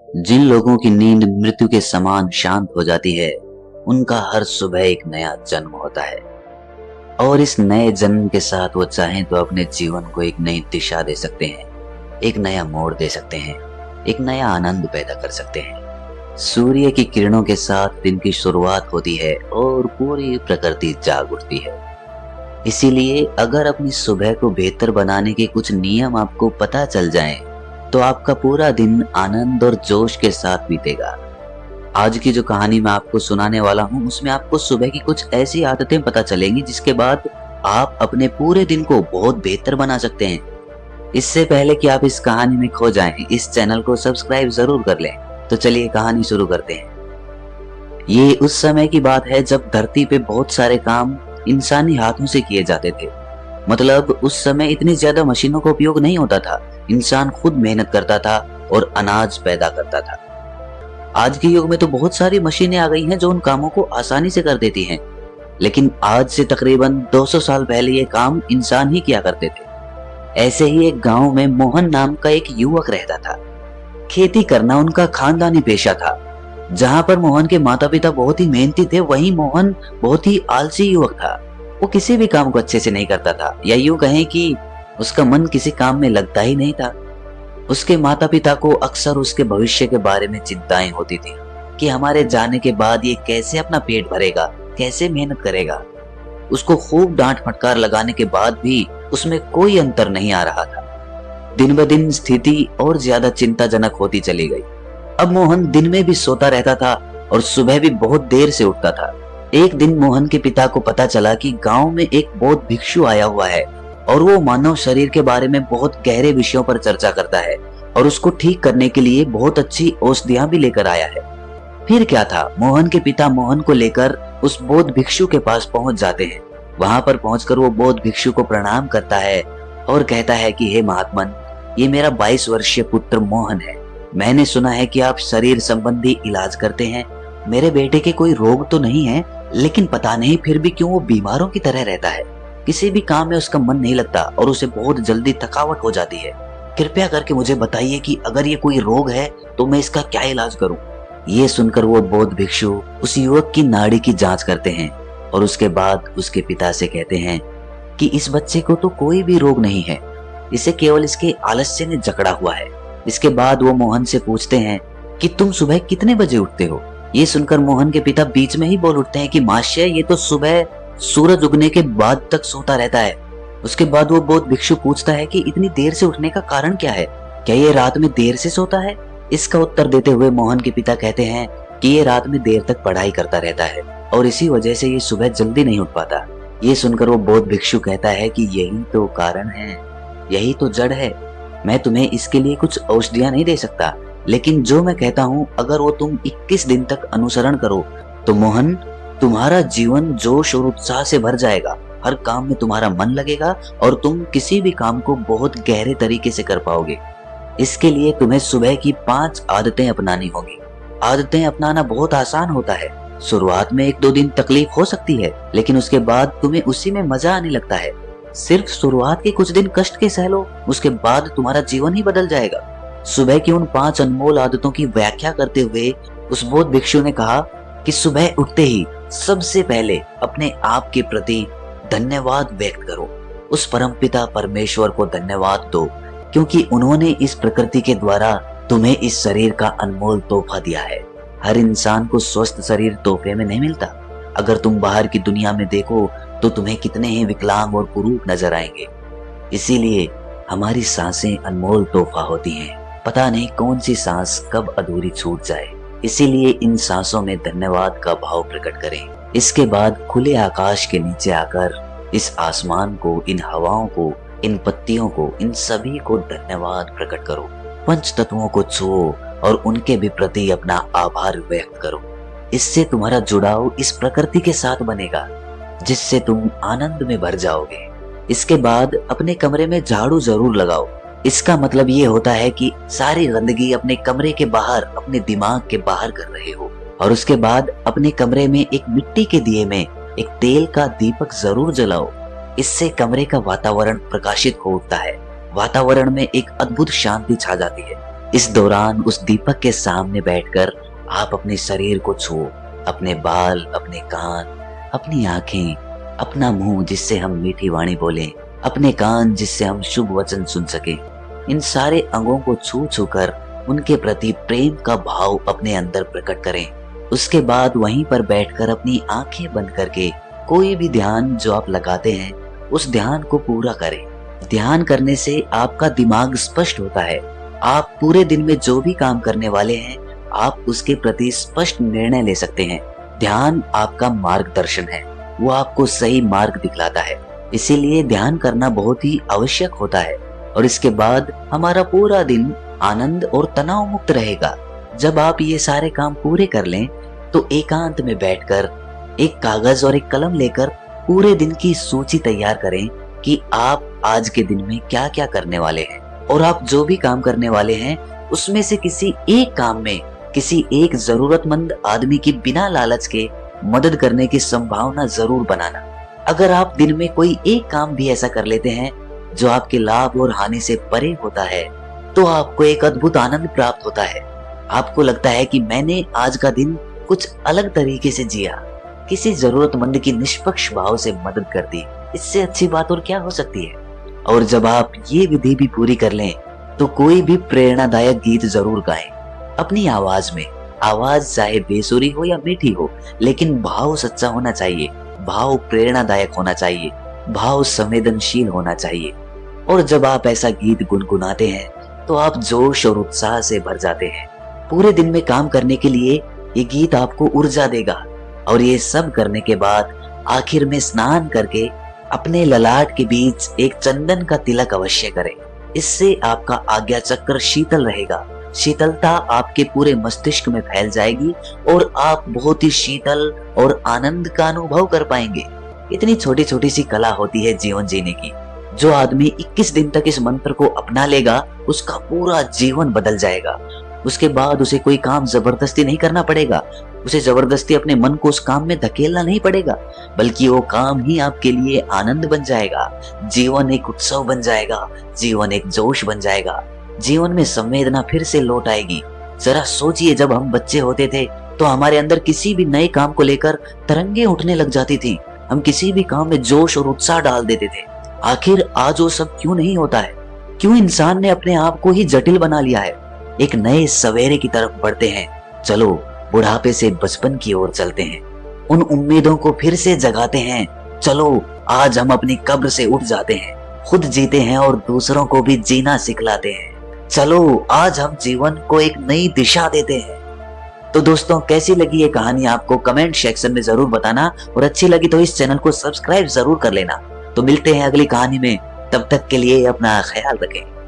जिन लोगों की नींद मृत्यु के समान शांत हो जाती है, उनका हर सुबह एक नया जन्म होता है और इस नए जन्म के साथ वो चाहें तो अपने जीवन को एक नई दिशा दे सकते हैं, एक नया मोड़ दे सकते हैं, एक नया आनंद पैदा कर सकते हैं। सूर्य की किरणों के साथ दिन की शुरुआत होती है और पूरी प्रकृति जाग उठती है। इसीलिए अगर अपनी सुबह को बेहतर बनाने के कुछ नियम आपको पता चल जाएं, तो आपका पूरा दिन आनंद और जोश के साथ बीतेगा। आज की जो कहानी मैं आपको सुनाने वाला हूँ, उसमें आपको सुबह की कुछ ऐसी आदतें पता चलेंगी जिसके बाद आप अपने पूरे दिन को बहुत बेहतर बना सकते हैं। इससे पहले कि आप इस कहानी में खो जाएं, इस चैनल को सब्सक्राइब जरूर कर लें। तो चलिए कहानी शुरू करते हैं। ये उस समय की बात है जब धरती पे बहुत सारे काम इंसानी हाथों से किए जाते थे। मतलब उस समय इतनी ज्यादा मशीनों का उपयोग नहीं होता था। इंसान खुद मेहनत करता था और अनाज पैदा करता था। आज के युग में तो बहुत सारी मशीनें आ गई हैं जो उन कामों को आसानी से कर देती हैं, लेकिन आज से तकरीबन 200 साल पहले ये काम इंसान ही किया करते थे। ऐसे ही एक गांव में मोहन नाम का एक युवक रहता था। खेती करना उनका खानदानी पेशा था। जहां पर मोहन के माता पिता बहुत ही मेहनती थे, वहीं मोहन बहुत ही आलसी युवक था। वो किसी भी काम को अच्छे से नहीं करता था, या यूं कहें कि उसका मन किसी काम में लगता ही नहीं था। उसके माता पिता को अक्सर उसके भविष्य के बारे में चिंताएं होती थी कि हमारे जाने के बाद ये कैसे अपना पेट भरेगा, कैसे मेहनत करेगा। उसको खूब डांट फटकार लगाने के बाद भी उसमें कोई अंतर नहीं आ रहा था। दिन ब दिन स्थिति और ज्यादा चिंताजनक होती चली गई। अब मोहन दिन में भी सोता रहता था और सुबह भी बहुत देर से उठता था। एक दिन मोहन के पिता को पता चला कि गांव में एक बौद्ध भिक्षु आया हुआ है और वो मानव शरीर के बारे में बहुत गहरे विषयों पर चर्चा करता है और उसको ठीक करने के लिए बहुत अच्छी औषधियां भी लेकर आया है। फिर क्या था, मोहन के पिता मोहन को लेकर उस बौद्ध भिक्षु के पास पहुंच जाते हैं। वहां पर पहुंचकर वो बौद्ध भिक्षु को प्रणाम करता है और कहता है कि हे महात्मन, ये मेरा 22 वर्षीय पुत्र मोहन है। मैंने सुना है कि आप शरीर संबंधी इलाज करते हैं। मेरे बेटे के कोई रोग तो नहीं है, लेकिन पता नहीं फिर भी क्यों वो बीमारों की तरह रहता है। किसी भी काम में उसका मन नहीं लगता और उसे बहुत जल्दी थकावट हो जाती है। कृपया करके मुझे बताइए कि अगर ये कोई रोग है तो मैं इसका क्या इलाज करूं। ये सुनकर वो बौद्ध भिक्षु उस युवक की नाड़ी की जांच करते हैं और उसके बाद उसके पिता से कहते हैं कि इस बच्चे को तो कोई भी रोग नहीं है, इसे केवल इसके आलस्य ने जकड़ा हुआ है। इसके बाद वो मोहन से पूछते हैं कि तुम सुबह कितने बजे उठते हो। ये सुनकर मोहन के पिता बीच में ही बोल उठते हैं कि महाशय, ये तो सुबह सूरज उगने के बाद तक सोता रहता है। उसके बाद वो बौद्ध भिक्षु पूछता है कि इतनी देर से उठने का कारण क्या है, क्या ये रात में देर से सोता है। इसका उत्तर देते हुए मोहन के पिता कहते हैं कि ये रात में देर तक पढ़ाई करता रहता है और इसी वजह से ये सुबह जल्दी नहीं उठ पाता। ये सुनकर वो बौद्ध भिक्षु कहता है कि यही तो कारण है, यही तो जड़ है। मैं तुम्हें इसके लिए कुछ औषधियां नहीं दे सकता, लेकिन जो मैं कहता हूँ अगर वो तुम 21 दिन तक अनुसरण करो तो मोहन, तुम्हारा जीवन जोश और उत्साह से भर जाएगा। हर काम में तुम्हारा मन लगेगा और तुम किसी भी काम को बहुत गहरे तरीके से कर पाओगे। इसके लिए तुम्हें सुबह की 5 आदतें अपनानी होगी। आदतें अपनाना बहुत आसान होता है। शुरुआत में 1-2 दिन तकलीफ हो सकती है, लेकिन उसके बाद तुम्हें उसी में मजा आने लगता है। सिर्फ शुरुआत के कुछ दिन कष्ट के सह लो, उसके बाद तुम्हारा जीवन ही बदल जाएगा। सुबह की उन 5 अनमोल आदतों की व्याख्या करते हुए उस बौद्ध भिक्षु ने कहा कि सुबह उठते ही सबसे पहले अपने आप के प्रति धन्यवाद व्यक्त करो। उस परमपिता परमेश्वर को धन्यवाद दो, क्योंकि उन्होंने इस प्रकृति के द्वारा तुम्हें इस शरीर का अनमोल तोहफा दिया है। हर इंसान को स्वस्थ शरीर तोहफे में नहीं मिलता। अगर तुम बाहर की दुनिया में देखो तो तुम्हें कितने ही विकलांग और कुरूप नजर आएंगे। इसीलिए हमारी सांसें अनमोल तोहफा होती हैं। पता नहीं कौन सी सांस कब अधूरी छूट जाए। इसीलिए इन सांसों में धन्यवाद का भाव प्रकट करें। इसके बाद खुले आकाश के नीचे आकर इस आसमान को, इन हवाओं को, इन पत्तियों को, इन सभी को धन्यवाद प्रकट करो। पंच तत्वों को छुओ और उनके भी प्रति अपना आभार व्यक्त करो। इससे तुम्हारा जुड़ाव इस प्रकृति के साथ बनेगा, जिससे तुम आनंद में भर जाओगे। इसके बाद अपने कमरे में झाड़ू जरूर लगाओ। इसका मतलब ये होता है कि सारी गंदगी अपने कमरे के बाहर, अपने दिमाग के बाहर कर रहे हो। और उसके बाद अपने कमरे में एक मिट्टी के दिए में एक तेल का दीपक जरूर जलाओ। इससे कमरे का वातावरण प्रकाशित हो उठता है। वातावरण में एक अद्भुत शांति छा जाती है। इस दौरान उस दीपक के सामने बैठकर आप अपने शरीर को छुओ, अपने बाल, अपने कान, अपनी आंखें, अपना मुंह जिससे हम मीठी वाणी बोलें, अपने कान जिससे हम शुभ वचन सुन सके। इन सारे अंगों को छू छू कर उनके प्रति प्रेम का भाव अपने अंदर प्रकट करें। उसके बाद वहीं पर बैठकर अपनी आंखें बंद करके कोई भी ध्यान जो आप लगाते हैं उस ध्यान को पूरा करें। ध्यान करने से आपका दिमाग स्पष्ट होता है। आप पूरे दिन में जो भी काम करने वाले हैं आप उसके प्रति स्पष्ट निर्णय ले सकते हैं। ध्यान आपका मार्गदर्शन है, वो आपको सही मार्ग दिखलाता है। इसीलिए ध्यान करना बहुत ही आवश्यक होता है और इसके बाद हमारा पूरा दिन आनंद और तनाव मुक्त रहेगा। जब आप ये सारे काम पूरे कर लें तो एकांत में बैठकर एक कागज और एक कलम लेकर पूरे दिन की सूची तैयार करें कि आप आज के दिन में क्या क्या करने वाले हैं और आप जो भी काम करने वाले हैं उसमें से किसी एक काम में किसी एक जरूरतमंद आदमी की बिना लालच के मदद करने की संभावना जरूर बनाना। अगर आप दिन में कोई एक काम भी ऐसा कर लेते हैं जो आपके लाभ और हानि से परे होता है तो आपको एक अद्भुत आनंद प्राप्त होता है। आपको लगता है कि मैंने आज का दिन कुछ अलग तरीके से जिया, किसी जरूरतमंद की निष्पक्ष भाव से मदद कर दी। इससे अच्छी बात और क्या हो सकती है। और जब आप ये विधि भी पूरी कर लें तो कोई भी प्रेरणादायक गीत जरूर गाएं अपनी आवाज में। आवाज चाहे बेसुरी हो या मीठी हो, लेकिन भाव सच्चा होना चाहिए, भाव प्रेरणादायक होना चाहिए, भाव संवेदनशील होना चाहिए। और जब आप ऐसा गीत गुनगुनाते हैं तो आप जोश और उत्साह से भर जाते हैं। पूरे दिन में काम करने के लिए ये गीत आपको ऊर्जा देगा। और ये सब करने के बाद आखिर में स्नान करके अपने ललाट के बीच एक चंदन का तिलक अवश्य करें। इससे आपका आज्ञा चक्र शीतल रहेगा। शीतलता आपके पूरे मस्तिष्क में फैल जाएगी और आप बहुत ही शीतल और आनंद का अनुभव कर पाएंगे। इतनी छोटी छोटी सी कला होती है जीवन जीने की। जो आदमी 21 दिन तक इस मंत्र को अपना लेगा उसका पूरा जीवन बदल जाएगा। उसके बाद उसे कोई काम जबरदस्ती नहीं करना पड़ेगा, उसे जबरदस्ती अपने मन को उस काम में धकेलना नहीं पड़ेगा, बल्कि वो काम ही आपके लिए आनंद बन जाएगा। जीवन एक उत्सव बन जाएगा, जीवन एक जोश बन जाएगा, जीवन में संवेदना फिर से लौट आएगी। जरा सोचिए, जब हम बच्चे होते थे तो हमारे अंदर किसी भी नए काम को लेकर तरंगे उठने लग जाती थी। हम किसी भी काम में जोश और उत्साह डाल देते थे। आखिर आज वो सब क्यों नहीं होता है? क्यों इंसान ने अपने आप को ही जटिल बना लिया है? एक नए सवेरे की तरफ बढ़ते हैं। चलो बुढ़ापे से बचपन की ओर चलते हैं। उन उम्मीदों को फिर से जगाते हैं। चलो आज हम अपनी कब्र से उठ जाते हैं, खुद जीते हैं और दूसरों को भी जीना सिखलाते हैं। चलो आज हम जीवन को एक नई दिशा देते हैं। तो दोस्तों, कैसी लगी ये कहानी आपको कमेंट सेक्शन में जरूर बताना और अच्छी लगी तो इस चैनल को सब्सक्राइब जरूर कर लेना। तो मिलते हैं अगली कहानी में, तब तक के लिए अपना ख्याल रखें।